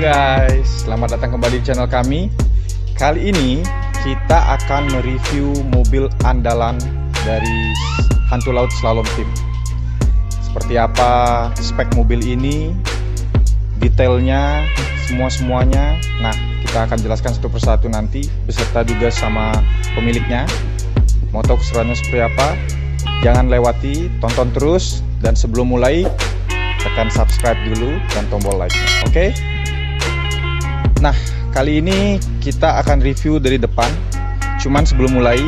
guys, selamat datang kembali di channel kami. Kali ini kita akan mereview mobil andalan dari Hantu Laut Slalom Team. Seperti apa spek mobil ini, detailnya, semuanya. Nah, kita akan jelaskan satu persatu nanti, beserta juga sama pemiliknya. Mau tahu keseruannya seperti apa? Jangan lewati, tonton terus. Dan sebelum mulai, tekan subscribe dulu dan tombol like. Oke? Nah, kali ini kita akan review dari depan. Cuman sebelum mulai,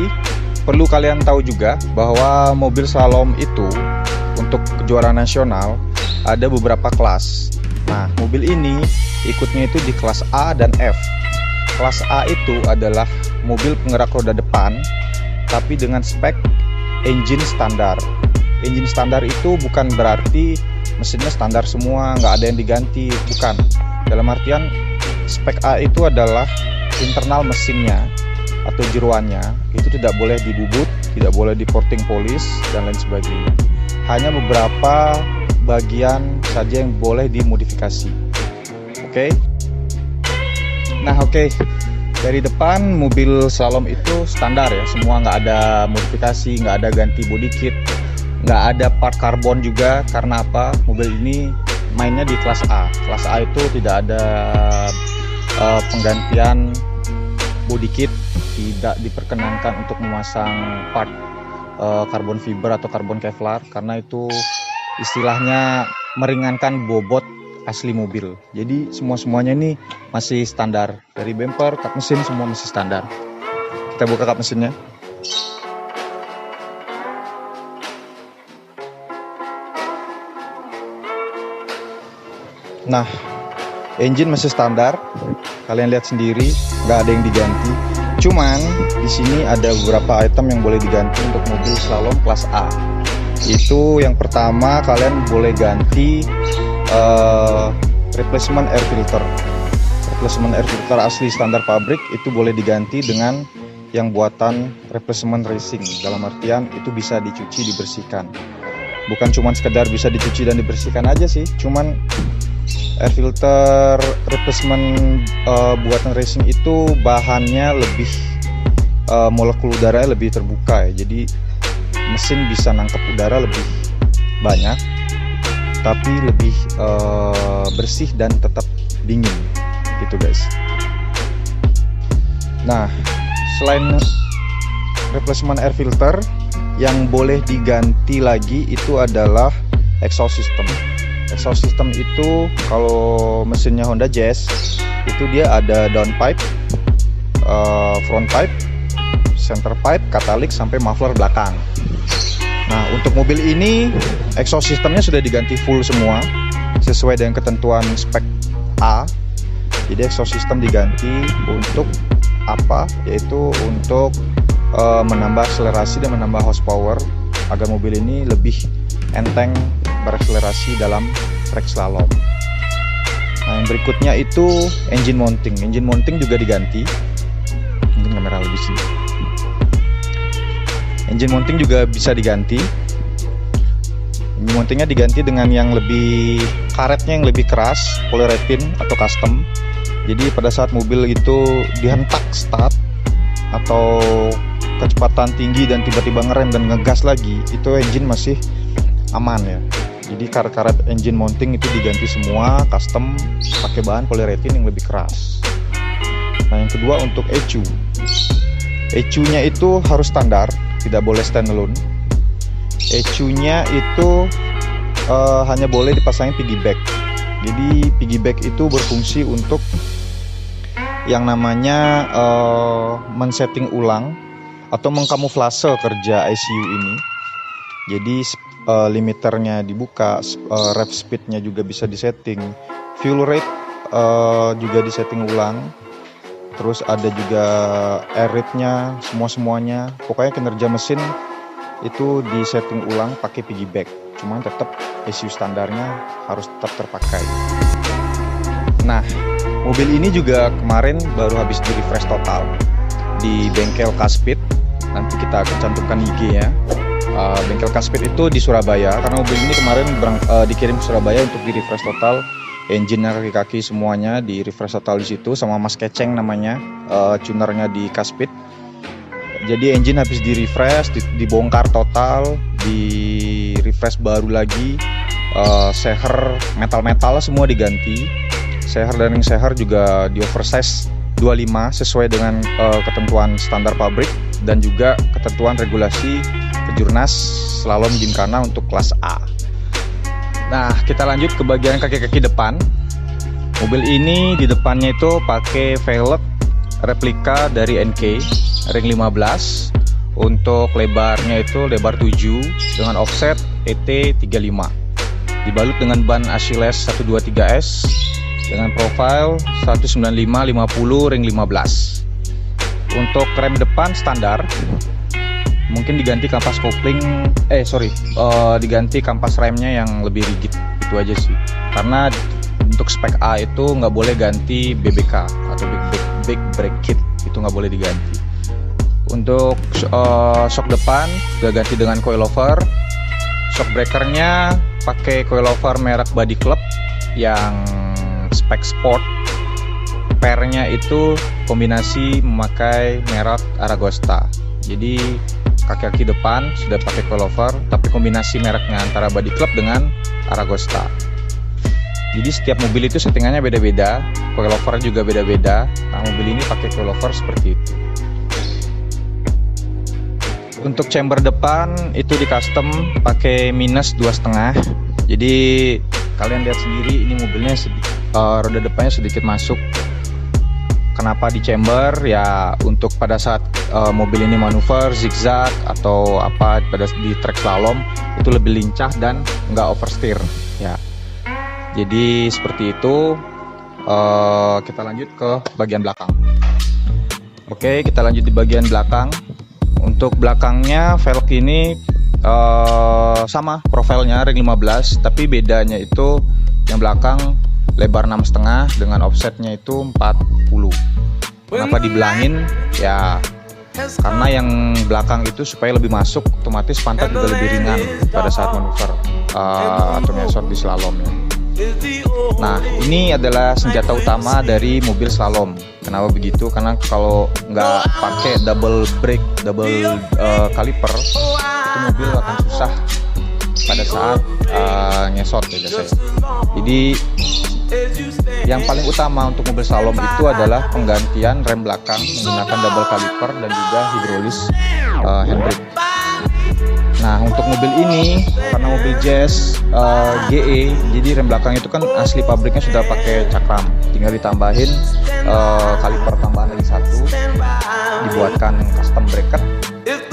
perlu kalian tahu juga bahwa mobil slalom itu untuk kejuaraan nasional ada beberapa kelas. Nah, mobil ini ikutnya itu di kelas A dan F. Kelas A itu adalah mobil penggerak roda depan, tapi dengan spek engine standar. Engine standar itu bukan berarti mesinnya standar semua, nggak ada yang diganti, bukan. Dalam artian spek A itu adalah internal mesinnya atau jeroannya itu tidak boleh dibubut, tidak boleh di porting polish dan lain sebagainya. Hanya beberapa bagian saja yang boleh dimodifikasi. Oke. Nah, oke. Dari depan mobil slalom itu standar ya, semua nggak ada modifikasi, nggak ada ganti body kit, nggak ada part karbon juga. Karena apa? Mobil ini mainnya di kelas A. Kelas A itu tidak ada penggantian body kit, tidak diperkenankan untuk memasang part karbon fiber atau karbon kevlar, karena itu istilahnya meringankan bobot asli mobil. Jadi semuanya ini masih standar, dari bumper, kap mesin semua masih standar. Kita buka kap mesinnya. Nah, engine masih standar, kalian lihat sendiri, nggak ada yang diganti. Cuman di sini ada beberapa item yang boleh diganti untuk mobil slalom kelas A. Itu yang pertama, kalian boleh ganti replacement air filter. Replacement air filter asli standar pabrik itu boleh diganti dengan yang buatan replacement racing. Dalam artian itu bisa dicuci, dibersihkan. Bukan cuman sekedar bisa dicuci dan dibersihkan aja sih, cuman air filter replacement buatan racing itu bahannya lebih molekul udara lebih terbuka ya. Jadi mesin bisa nangkep udara lebih banyak, tapi lebih bersih dan tetap dingin gitu guys. Nah, selain replacement air filter, yang boleh diganti lagi itu adalah exhaust system. Exhaust system itu kalau mesinnya Honda Jazz itu dia ada downpipe, front pipe, center pipe, katalik sampai muffler belakang. Nah, untuk mobil ini exhaust systemnya sudah diganti full semua sesuai dengan ketentuan spek A. Jadi exhaust system diganti untuk apa? Yaitu untuk menambah akselerasi dan menambah horsepower agar mobil ini lebih enteng berakselerasi dalam track slalom. Nah, yang berikutnya itu engine mounting. Engine mounting juga diganti. Mungkin kamera lebih sini. Engine mounting juga bisa diganti. Engine mountingnya diganti dengan yang lebih karetnya yang lebih keras, polyurethane atau custom. Jadi pada saat mobil itu dihentak start atau kecepatan tinggi dan tiba-tiba ngerem dan ngegas lagi, itu engine masih aman ya. Jadi karet-karet engine mounting itu diganti semua, custom, pakai bahan polyurethane yang lebih keras. Nah, yang kedua untuk ECU. ECU-nya itu harus standar, tidak boleh standalone. ECU-nya itu hanya boleh dipasangin piggyback. Jadi piggyback itu berfungsi untuk yang namanya men-setting ulang atau mengkamuflase kerja ECU ini. Jadi limiternya dibuka, rev speednya juga bisa disetting, fuel rate juga disetting ulang, terus ada juga air rate-nya, semuanya. Pokoknya kinerja mesin itu disetting ulang pakai piggyback. Cuman tetap ECU standarnya harus tetap terpakai. Nah, mobil ini juga kemarin baru habis di refresh total di bengkel Caspit. Nanti kita akan cantumkan IG-nya. Bengkel Caspit itu di Surabaya, karena mobil ini kemarin dikirim ke Surabaya untuk di refresh total engine-nya, kaki-kaki semuanya di refresh total di situ, sama Mas Keceng namanya, tunernya di Caspit. Jadi engine habis di refresh, dibongkar total, di refresh baru lagi, seher metal-metal semua diganti, seher dan ring seher juga di oversize 25 sesuai dengan ketentuan standar pabrik dan juga ketentuan regulasi Kejurnas Slalom Gymkhana untuk kelas A. Nah, kita lanjut ke bagian kaki-kaki depan. Mobil ini di depannya itu pakai velg replika dari NK ring 15. Untuk lebarnya itu lebar 7 dengan offset ET 35. Dibalut dengan ban Achilles 123S dengan profil 195/50 ring 15. Untuk rem depan standar, mungkin diganti kampas kopling, diganti kampas remnya yang lebih rigid, itu aja sih. Karena untuk spek A itu nggak boleh ganti BBK atau big brake kit, itu nggak boleh diganti. Untuk shock depan udah ganti dengan coilover. Shock breakernya pakai coilover merek Body Club yang spek sport. Pairnya itu kombinasi memakai merek Aragosta. Jadi kaki-kaki depan sudah pakai coilover, tapi kombinasi mereknya antara Body Club dengan Aragosta. Jadi setiap mobil itu settingannya beda-beda, coilover juga beda-beda. Nah, mobil ini pakai coilover seperti itu. Untuk chamber depan itu di custom pakai minus 2,5. Jadi kalian lihat sendiri, ini mobilnya roda depannya sedikit masuk. Kenapa di chamber? Ya untuk pada saat mobil ini manuver, zigzag atau apa di track slalom itu lebih lincah dan nggak oversteer ya. Jadi seperti itu. Kita lanjut ke bagian belakang. Oke, kita lanjut di bagian belakang. Untuk belakangnya velg ini sama profilnya ring 15, tapi bedanya itu yang belakang lebar 6,5 dengan offsetnya itu 40. Kenapa dibelangin? Ya karena yang belakang itu supaya lebih masuk, otomatis pantat juga lebih ringan pada saat manuver atau ngesot di slalom ya. Nah, ini adalah senjata utama dari mobil slalom. Kenapa begitu? Karena kalau nggak pakai double brake, double kaliper, itu mobil akan susah pada saat ngesot ya guys. Jadi yang paling utama untuk mobil slalom itu adalah penggantian rem belakang menggunakan double kaliper dan juga hidrolis handbrake. Nah, untuk mobil ini karena mobil Jazz GE, jadi rem belakang itu kan asli pabriknya sudah pakai cakram, tinggal ditambahin kaliper tambahan lagi satu, dibuatkan custom bracket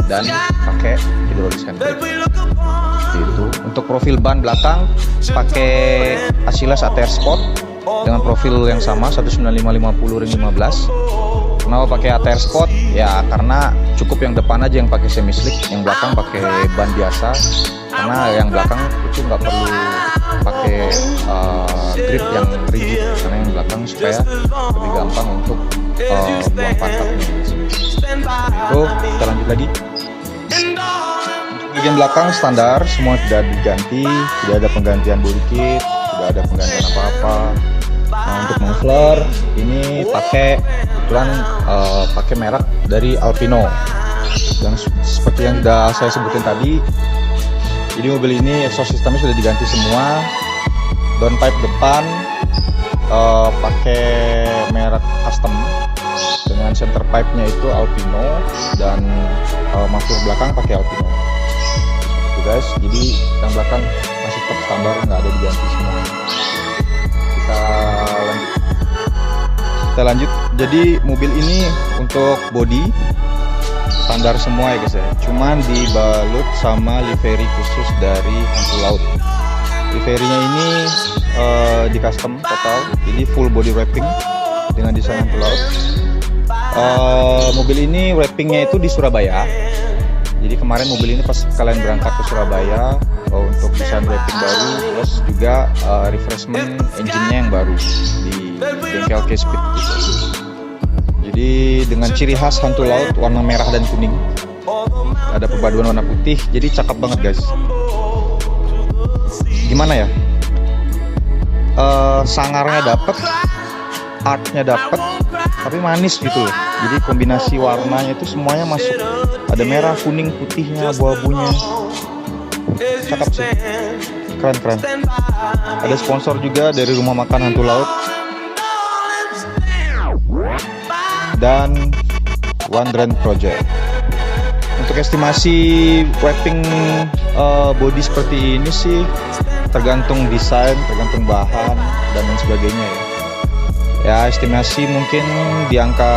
dan pakai hidrolis handbrake. Itu untuk profil ban belakang pakai Achilles ATR Sport dengan profil yang sama 195/50 ring 15. Kenapa pakai ATR Sport? Ya karena cukup yang depan aja yang pakai semi slick, yang belakang pakai ban biasa. Karena yang belakang itu nggak perlu pakai grip yang rigid, karena yang belakang supaya lebih gampang untuk buang pantatnya. Itu kita lanjut lagi. Untuk bagian belakang standar semua tidak diganti, tidak ada penggantian body kit, tidak ada penggantian apa-apa. Nah, untuk muffler ini kebetulan pakai merek dari Alpino yang seperti yang sudah saya sebutin tadi. Jadi mobil ini exhaust sistemnya sudah diganti semua. Downpipe depan pakai merek custom dengan center pipe-nya itu Alpino dan muffler belakang pakai Alpino. Itu guys. Jadi yang belakang masih tetap standar, nggak ada diganti semuanya. Kita lanjut. Jadi mobil ini untuk body standar semua ya guys ya, cuman dibalut sama livery khusus dari Hantu Laut. Liverinya ini di custom total, jadi full body wrapping dengan desain Hantu Laut. Mobil ini wrappingnya itu di Surabaya. Jadi kemarin mobil ini pas kalian berangkat ke Surabaya untuk desain wrapping baru, terus juga refreshment engine-nya yang baru di bengkel Caspit gitu. Jadi dengan ciri khas Hantu Laut warna merah dan kuning, ada perpaduan warna putih, jadi cakep banget guys. Gimana ya? sangarnya dapet, artnya dapet, tapi manis gitu loh. Jadi kombinasi warnanya itu semuanya masuk. Ada merah, kuning, putihnya, abu-abunya. Cakep sih, keren. Ada sponsor juga dari Rumah Makan Hantu Laut dan Wandren Project. Untuk estimasi wrapping body seperti ini sih tergantung desain, tergantung bahan dan lain sebagainya ya. Ya estimasi mungkin di angka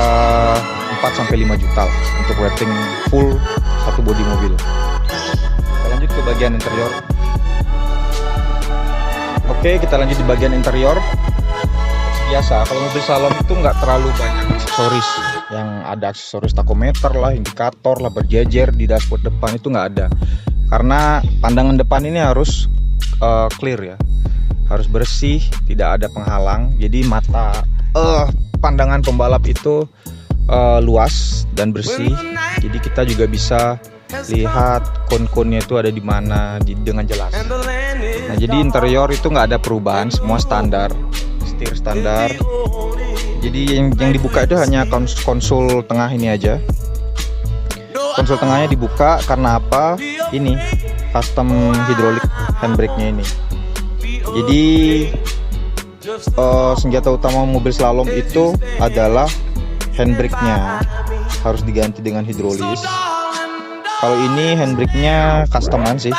4-5 juta lah untuk wrapping full satu bodi mobil. Kita lanjut ke bagian interior. Oke, kita lanjut di bagian interior. Biasa kalau mobil salon itu nggak terlalu banyak aksesoris. Yang ada aksesoris tachometer lah, indikator lah berjejer di dashboard depan itu nggak ada. Karena pandangan depan ini harus clear ya, harus bersih, tidak ada penghalang. Jadi mata pandangan pembalap itu luas dan bersih. Jadi kita juga bisa lihat kon-konnya itu ada di mana dengan jelas. Nah, jadi interior itu nggak ada perubahan, semua standar, setir standar. Jadi yang dibuka itu hanya konsol tengah ini aja. Konsol tengahnya dibuka karena apa? Ini custom hidrolik handbrake-nya ini. Jadi senjata utama mobil slalom itu adalah handbrake-nya harus diganti dengan hidrolis. Kalau ini handbrake-nya customan sih.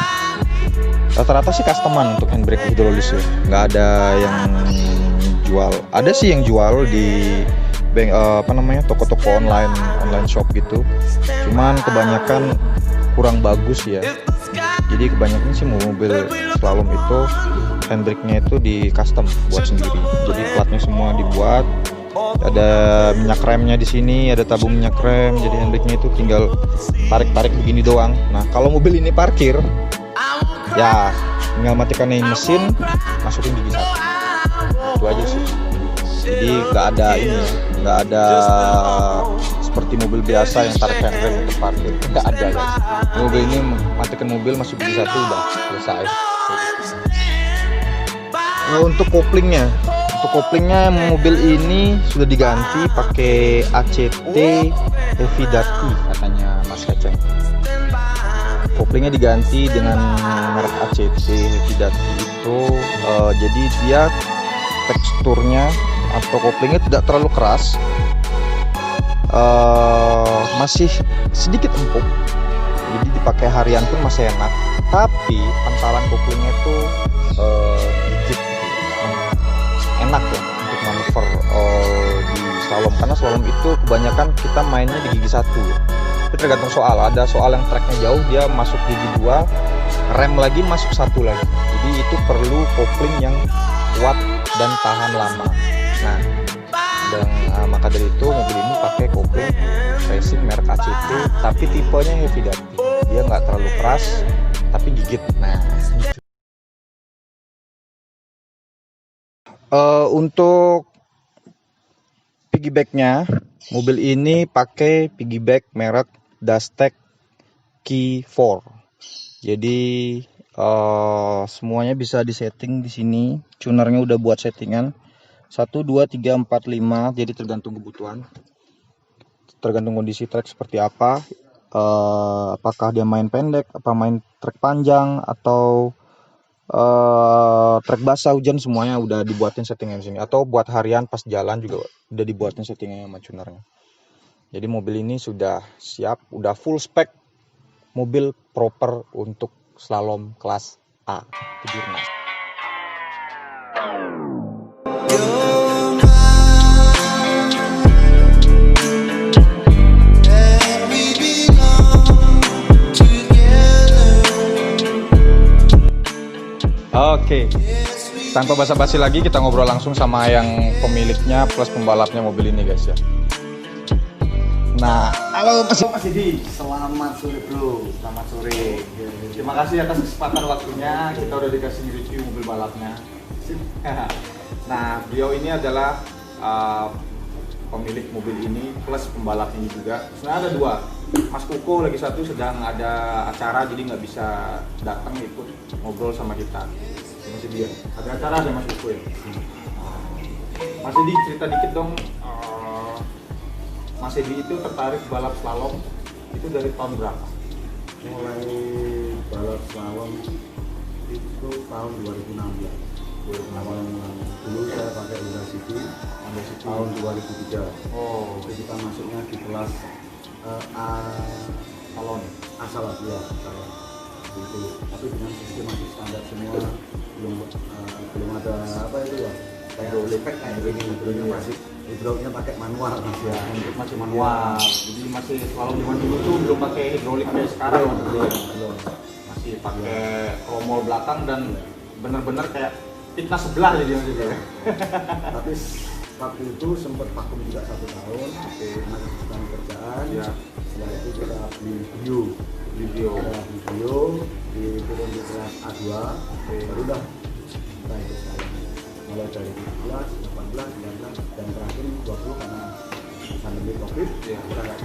Rata-rata sih customan untuk handbrake hidrolis ya. Nggak ada yang jual. Ada sih yang jual di toko-toko online shop gitu. Cuman kebanyakan kurang bagus ya. Jadi kebanyakan sih mobil slalom itu handbrake-nya itu di custom buat sendiri. Jadi platnya semua dibuat. Ada minyak remnya di sini, ada tabung minyak rem. Jadi handbrake-nya itu tinggal tarik-tarik begini doang. Nah, kalau mobil ini parkir, ya tinggal matikan mesin, masukin gigi satu. Itu aja sih. Jadi nggak ada ini ya, nggak ada seperti mobil biasa yang tarik handbrake untuk parkir. Nggak ada guys. Mobil ini matikan mobil, masuk gigi satu, udah selesai. Nah, untuk koplingnya mobil ini sudah diganti pakai ACT Heavy Duty katanya Mas Keceng. Koplingnya diganti dengan merek ACT Heavy Duty itu, jadi dia teksturnya atau koplingnya tidak terlalu keras, masih sedikit empuk, jadi dipakai harian pun masih enak. Tapi pantalan koplingnya itu gigit, enak ya untuk manuver di slalom, karena slalom itu kebanyakan kita mainnya di gigi satu. Tapi tergantung soal, ada soal yang tracknya jauh dia masuk gigi 2, rem lagi masuk 1 lagi. Jadi itu perlu kopling yang kuat dan tahan lama. Nah, dan maka dari itu mobil ini pakai kopling racing merek ACT, tapi tipenya heavy duty. Dia nggak terlalu keras, tapi gigit. Nah, untuk piggybacknya, mobil ini pakai piggyback merek Dastec Key 4. Jadi semuanya bisa disetting di sini. Tunernya udah buat settingan 1, 2, 3, 4, 5. Jadi tergantung kebutuhan, tergantung kondisi trek seperti apa. Apakah dia main pendek, apa main trek panjang, atau trek basah hujan, semuanya udah dibuatin settingan di sini. Atau buat harian pas jalan juga udah dibuatin settingannya sama tunernya. Jadi mobil ini sudah siap, udah full spek mobil proper untuk slalom kelas A Kejurnas. Oke, tanpa basa-basi lagi kita ngobrol langsung sama yang pemiliknya plus pembalapnya mobil ini guys ya. Nah, halo Mas Didi. Selamat sore bro, selamat sore. Terima kasih atas kesempatan waktunya. Kita udah dikasih review mobil balapnya. Nah, beliau ini adalah pemilik mobil ini plus pembalap ini juga. Sebenarnya ada 2. Mas Koko lagi satu sedang ada acara, jadi nggak bisa datang ikut ngobrol sama kita. Mas Edi ya? Ada acara ada Mas Edi ya? Mas Edi cerita dikit dong, Mas Edi itu tertarik balap slalom itu dari tahun berapa? Mulai balap slalom itu tahun 2016. Awal dulu saya pakai Honda City tahun 2003. Oh, Jadi kita masuknya di kelas A salon. salah ya salah. Itu tapi dengan sistem masih standar semua, belum ada apa itu ya kayak lepek kayak gini, hidroliknya masih hidroliknya pakai manual masih ya. Masih manual. Jadi masih slalom zaman dulu tuh belum pakai hidrolik kayak sekarang. Belum. Masih pakai tromol belakang dan bener-bener kayak fitnah sebelah jadi maksudnya. Tapi waktu itu sempat vakum juga 1 tahun karena kesibukan kerjaan. Ya. Setelah itu kita beli Video. di turun di kelas A2. Baru dah kita ikut sekolah mulai dari 17, 18, 19 dan terakhir 20 karena pandemi COVID Ya. kita nggak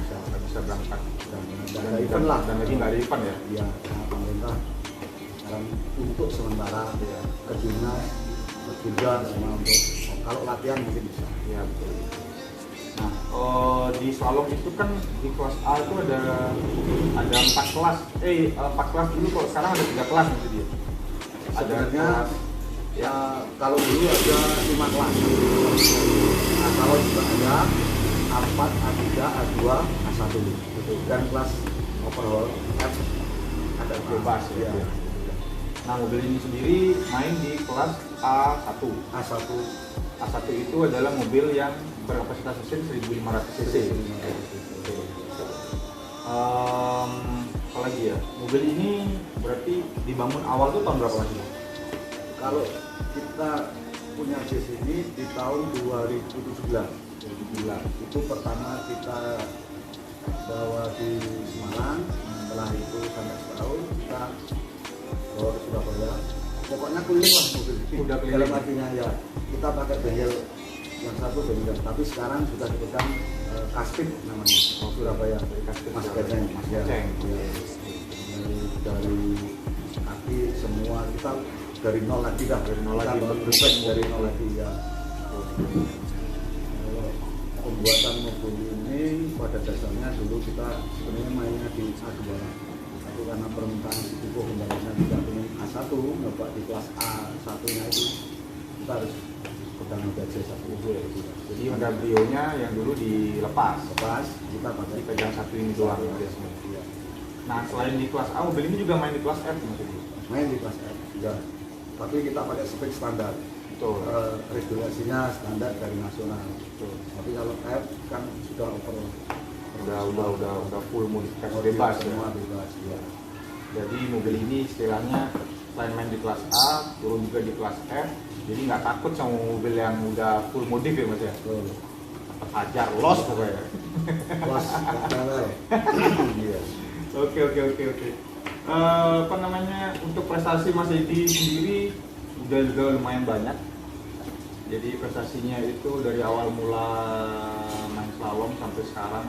bisa berangkat dan ada event lah. dan lagi nggak ada event ya. Iya, karena pemerintah sekarang untuk sementara Iya. ke Jurnas, ke Jogja sama untuk kalau latihan mungkin bisa. Iya betul. Nah, di slalom itu kan di kelas A itu ada 4 kelas. 4 kelas dulu, kalau sekarang ada 3 kelas gitu dia. Ada Sebenarnya kelas ya kalau dulu ada 5 kelas. Nah, kalau juga ada A4, A3, A2, A1 dan kelas overall F ada bebas ya. ya. Nah, mobil ini sendiri main di kelas A1. A1 A1 itu adalah mobil yang berkapasitas mesin 1500 cc. Apalagi ya, mobil ini berarti dibangun awal tuh tahun berapa Mas? kalau kita punya base ini di tahun 2017. Itu pertama kita bawa di Semarang, setelah itu sampai setahun kita bawa ke Surabaya. Pokoknya keliling lah mobil ini. Udah keliling. Dalam artinya ya kita pakai bengkel yang satu bengkel, tapi sekarang sudah dipegang Kaspit namanya. Surabaya. Kaspit Mas Surabaya. Keceng. Mas Ya. Keceng. Ya. Dari kaki semua kita dari nol lagi dah. Dari nol lagi, Kita blueprint dari nol lagi ya. Pembuatan mobil ini pada dasarnya dulu kita sebenarnya mainnya di A2, tapi karena permintaan itu Honda-nya tidak ingin A1, nyoba di kelas A1 nya itu kita harus pegang Honda C1 itu ya. Jadi Honda Brio-nya yang dulu dilepas, Lepas kita pakai dipegang satu ini doang ya. biasanya. Nah, selain di kelas A, mobil ini juga main di kelas F maksudnya. Main di kelas F juga, tapi kita pakai spek standar. Betul. Regulasinya standar dari nasional. Betul. Tapi kalau F kan sudah Udah full modifikasi bebas ya. semua bebas ya. Jadi mobil ini istilahnya selain main di kelas A, turun juga di kelas F. Jadi nggak takut sama mobil yang udah full modif ya Mas ya. Betul. Hajar los pokoknya. Bos, travel. Iya. Oke. Apa namanya, untuk prestasi Mas Edi sendiri udah lumayan banyak. Jadi prestasinya itu dari awal mula main slalom sampai sekarang.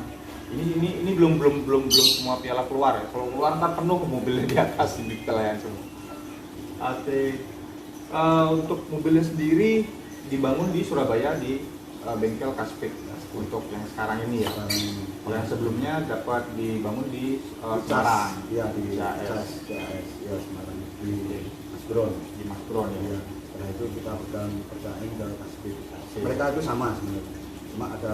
Ini belum semua piala keluar ya. Kalau keluar ntar penuh mobilnya di atas ini kalian semua. Oke. Untuk mobilnya sendiri dibangun di Surabaya di bengkel Kaspit untuk yang sekarang ini ya. Kalau yang sebelumnya dapat dibangun di Semarang. Iya di CAS. ya Semarang di Mas Bron. Di Mas Bron ya. Iya. Setelah itu kita pegang percayaan ke Kaspit. Mereka itu sama sebenarnya. Cuma ada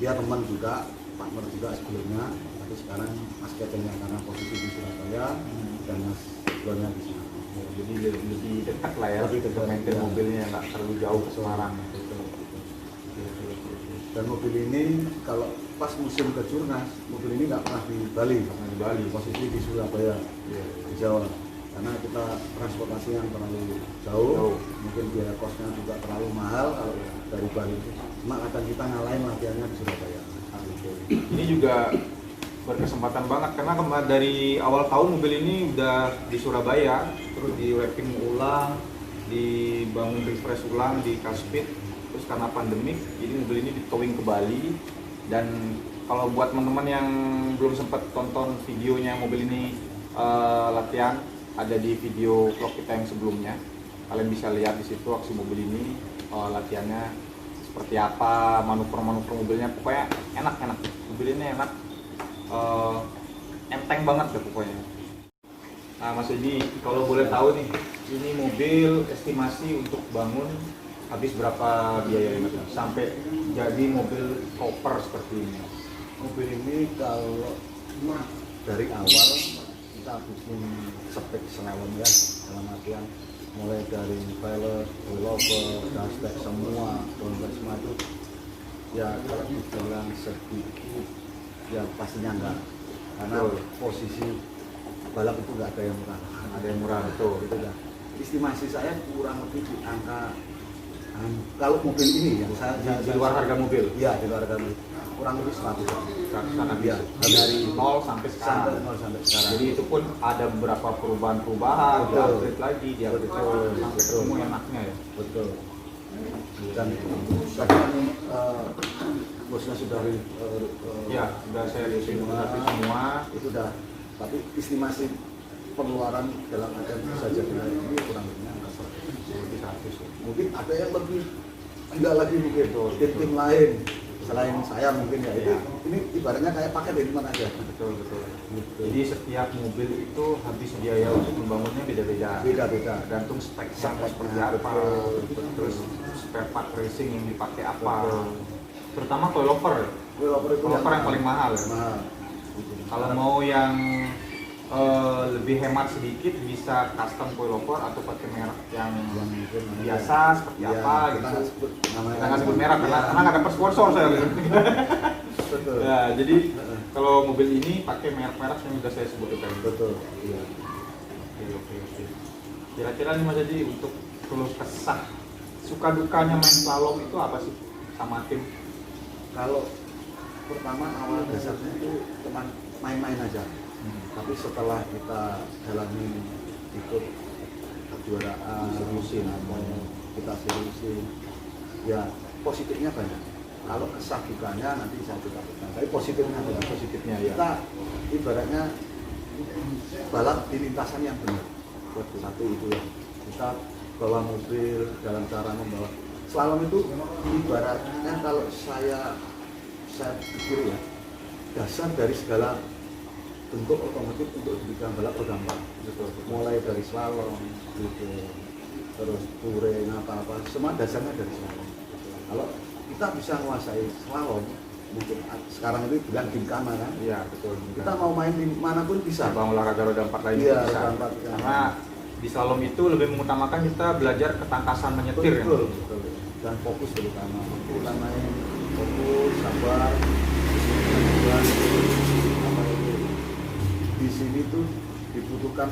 dia teman juga, partner juga sebelumnya. Tapi sekarang Mas Kecengnya karena posisi di Surabaya dan Mas Bronnya di Semarang. Jadi lebih dekat lah ya, Lebih dekat, maintain ya. mobilnya nggak terlalu jauh ke Semarang. Dan mobil ini kalau pas musim ke Jurnas, mobil ini nggak pernah di Bali. Karena di Bali. Posisi di Surabaya, Iya. di Jawa. Karena kita transportasi yang terlalu jauh, mungkin biaya kosnya juga terlalu mahal kalau dari Bali. Cuma kadang kita ngalahin latihannya di Surabaya. Ini juga berkesempatan banget karena dari awal tahun mobil ini udah di Surabaya, terus di wrapping ulang, dibangun refresh ulang di Kaspit, terus karena pandemik jadi mobil ini ditowing ke Bali. Dan kalau buat teman-teman yang belum sempat tonton videonya mobil ini latihan, ada di video vlog kita yang sebelumnya. Kalian bisa lihat di situ aksi mobil ini, latihannya seperti apa, manuver-manuver mobilnya, pokoknya enak. Mobil ini enak, enteng banget deh pokoknya. Nah Mas Edi, kalau boleh tahu nih, ini mobil estimasi untuk bangun habis berapa biaya Mas? Sampai jadi mobil koper seperti ini. Mobil ini kalau dari awal kita bikin spek senewan ya, dalam artian mulai dari velg, coilover, dashback semua, downback semua itu ya kalau dibilang sedikit ya pastinya enggak, karena posisi balap itu enggak ada yang murah. Ada yang murah betul. Gitu ya. Estimasi saya kurang lebih di angka kalau mobil ini yang Di luar harga mobil. Iya, di luar harga mobil kurang lebih 100 Ya, dari 0 sampai sekarang. sampai 0 sampai sekarang. Jadi itu pun ada beberapa perubahan, Betul. di-upgrade lagi, sampai ketemu enaknya ya. Betul. Dan tadi kan bosnya sudah Ya, sudah saya review semua. itu udah, tapi estimasi pengeluaran dalam artian bisa jadi ini kurang lebihnya angka 100. Mungkin ada yang lebih enggak lagi mungkin tim lain selain saya mungkin ya. Itu ini ibaratnya kayak paket dari mana aja. Betul. Gitu. Jadi setiap mobil itu habis biaya untuk membangunnya beda-beda. Tergantung speknya seperti apa, terus spare part racing yang dipakai apa. Terutama coilover. Coilover yang paling mahal ya. Mahal. Kalau mau yang lebih hemat sedikit bisa custom coilover atau pakai merek yang biasa seperti apa gitu. Kita nggak sebut merek karena nggak dapat sponsor saya. Betul. Ya, jadi kalau mobil ini pakai merek-merek yang sudah saya sebutkan. Betul. Iya. Oke. Kira-kira nih Mas Edi, untuk keluh kesah suka dukanya main slalom itu apa sih sama tim? Kalau pertama awal dasarnya itu teman main-main aja. Tapi setelah kita jalani ikut kejuaraan seriusin atau kita seriusin ya positifnya banyak. Kalau kesah dukanya nanti saya ceritakan, tapi positifnya adalah Positifnya ya. kita ibaratnya balap di lintasan yang benar. Satu itu ya, kita bawa mobil dalam cara membawa slalom itu ibaratnya kalau saya pikir ya, dasar dari segala bentuk otomotif untuk dibikin balap gampang. Mulai dari slalom gitu, terus touring apa semua dasarnya dari slalom. Kalau kita bisa menguasai slalom, mungkin sekarang itu bilang gimkana kan? Iya betul. Kita mau main di manapun bisa. Cabang olahraga roda 4 lainnya Iya, bisa. roda 4, ya. Karena di slalom itu lebih mengutamakan kita belajar ketangkasan menyetir. Betul. Dan fokus terutama. Kita main fokus, sabar, dan di sini tuh dibutuhkan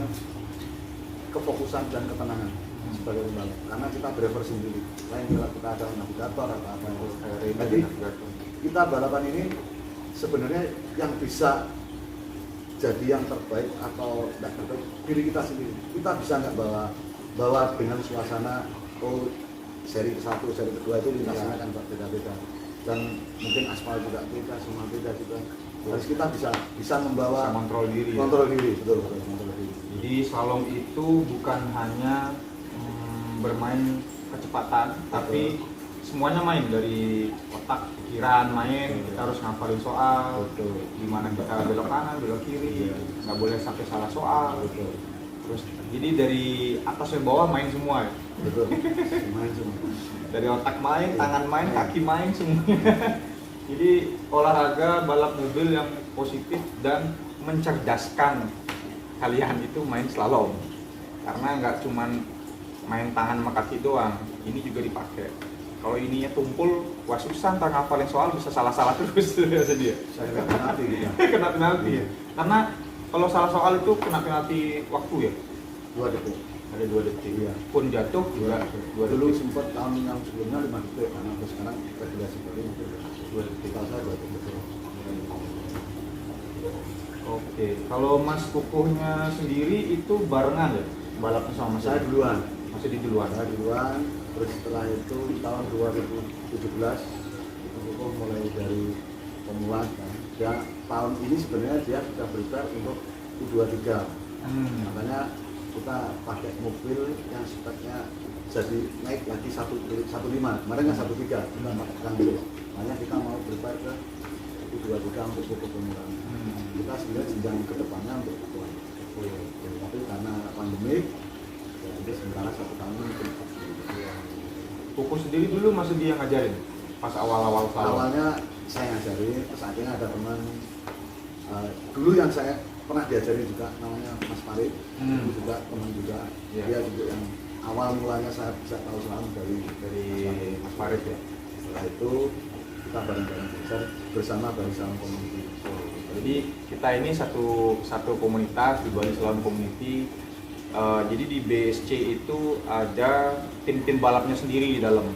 kefokusan dan ketenangan sebagai pembalap, karena kita driver sendiri. Lain kalau kita ada navigator atau apa itu. Jadi kita balapan ini sebenarnya yang bisa jadi yang terbaik atau tidak terbaik diri kita sendiri. Kita bisa nggak bawa dengan suasana seri ke-1, seri ke-2 itu lintasannya kan beda-beda, dan mungkin aspal juga beda, semua beda juga. Harus kita bisa membawa kontrol diri. Kontrol diri, betul kontrol diri. Jadi slalom itu bukan hanya bermain kecepatan, tapi semuanya main, dari otak, pikiran main. Kita harus ngapalin soal, gimana kita belok kanan, belok kiri, nggak boleh sampai salah soal. Terus jadi dari atas sampai bawah main semua ya. Betul. Main semua. Dari otak main, tangan main, kaki main semuanya. Jadi olahraga balap mobil yang positif dan mencerdaskan kalian itu main slalom. Karena nggak cuman main tangan sama kaki doang, ini juga dipakai. Kalau ininya tumpul, wah susah ntar ngapalin soal, bisa salah-salah terus biasa dia. Saya nggak penalti gitu. Kena penalti ya. Karena kalau salah soal itu kena penalti waktu ya. 2 detik. Ada 2 detik. Iya. Pun jatuh juga 2 Dulu detik. sempat tahun yang sebelumnya 5 detik, karena sekarang regulasi baru 2 detik. Kalau saya 2 detik. Oke, kalau Mas Kukuhnya sendiri itu barengan ya balapnya sama Mas? Saya duluan. Masih di duluan. Saya duluan, terus setelah itu tahun 2017 itu Kukuh mulai dari pemula kan. Ya tahun ini sebenarnya dia sudah prepare untuk U23. Makanya kita pakai mobil yang speknya jadi naik lagi 1.5, kemarin kan 1.3, kita pakai gitu. Makanya kita mau prepare ke 2.3 untuk pupuk penurunan. Kita sebenarnya jenjang ke depannya untuk itu. Tapi karena pandemi, ya jadi sementara 1 tahun untuk Pupuk sendiri dulu masih dia ngajarin pas awal-awal slalom. awalnya saya ngajarin, terus akhirnya ada teman dulu yang saya pernah diajarin juga namanya Mas Farid, itu juga teman juga, dia juga yang awal mulanya saya bisa tahu slalom dari Mas Farid ya. Setelah itu kita bareng-bareng belajar bersama Bali Slalom Community. Jadi kita ini satu komunitas di Bali Slalom Community. Jadi di BSC itu ada tim-tim balapnya sendiri di dalam.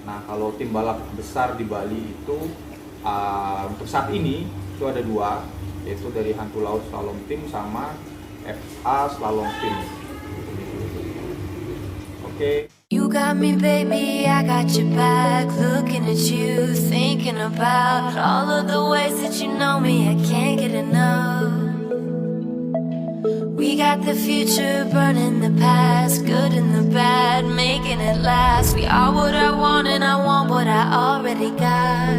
Nah kalau tim balap besar di Bali itu untuk saat ini itu ada 2, yaitu dari Hantu Laut Slalom Team sama FA Slalom Team. Oke. You got me, baby, I got your back. Looking at you, thinking about all of the ways that you know me. I can't get enough. We got the future burning the past, good and the bad, making it last. We are what I want and I want what I already got.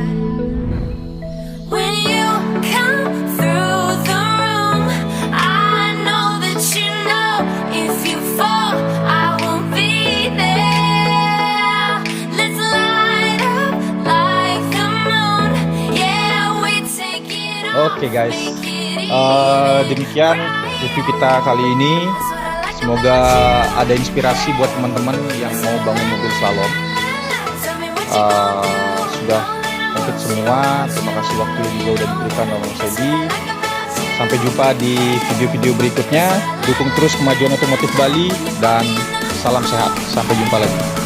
When you come through the room, I know that you know if you fall, I will be there. Let's light up like the moon. Yeah, we take it all. Oke guys, demikian review kita kali ini. Semoga ada inspirasi buat teman-teman yang mau bangun mobil slalom. Sudah komplit semua. Terima kasih waktu yang juga udah diberikan oleh Bang Sedi. Sampai jumpa di video-video berikutnya. Dukung terus kemajuan otomotif Bali dan salam sehat. Sampai jumpa lagi.